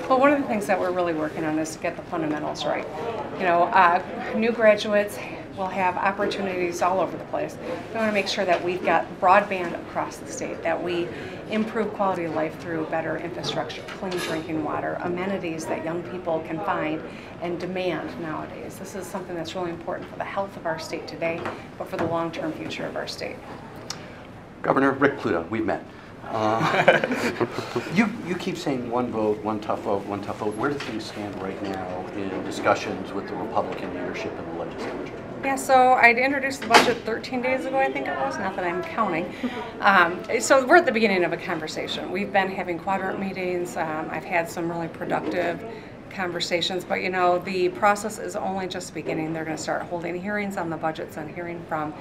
Well, one of the things that we're really working on is to get the fundamentals right. You know, new graduates will have opportunities all over the place. We want to make sure that we've got broadband across the state, that we improve quality of life through better infrastructure, clean drinking water, amenities that young people can find and demand nowadays. This is something that's really important for the health of our state today, but for the long-term future of our state. Governor Rick Pluto, we've met. You keep saying one vote, one tough vote, one tough vote. Where do things stand right now in discussions with the Republican leadership in the legislature? Yeah, so I'd introduced the budget 13 days ago, I think it was, not that I'm counting. So we're at the beginning of a conversation. We've been having quadrant meetings. I've had some really productive conversations, but you know, the process is only just beginning. They're going to start holding hearings on the budgets and hearing from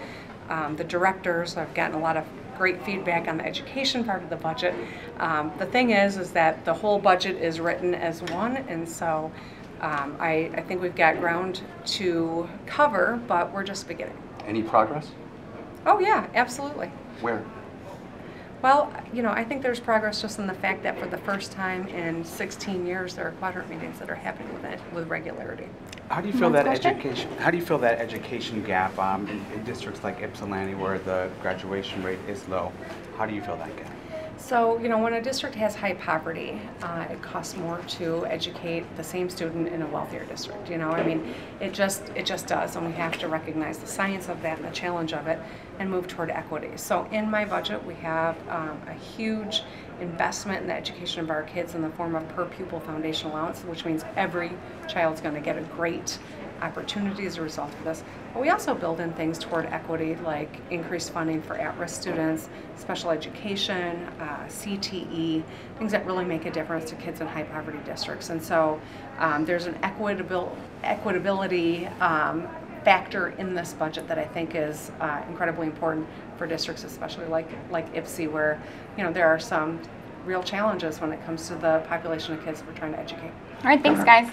the directors. I've gotten a lot of great feedback on the education part of the budget. The thing is that the whole budget is written as one, and so I think we've got ground to cover, but we're just beginning. Any progress? Oh yeah, absolutely. Where? Well, you know, I think there's progress just in the fact that for the first time in 16 years, there are quadrant meetings that are happening with regularity. How do you feel that education? How do you feel that education gap in districts like Ypsilanti, where the graduation rate is low? How do you feel that gap? So, you know, when a district has high poverty, it costs more to educate the same student in a wealthier district. You know, I mean, it just does, and we have to recognize the science of that and the challenge of it, and move toward equity. So, in my budget, we have a huge investment in the education of our kids in the form of per pupil foundation allowance, which means every child's going to get a great opportunity as a result of this. But we also build in things toward equity, like increased funding for at-risk students, special education, CTE, things that really make a difference to kids in high poverty districts. And so there's an equitability factor in this budget that I think is incredibly important for districts, especially like Ypsi, where you know there are some real challenges when it comes to the population of kids that we're trying to educate. All right, thanks guys.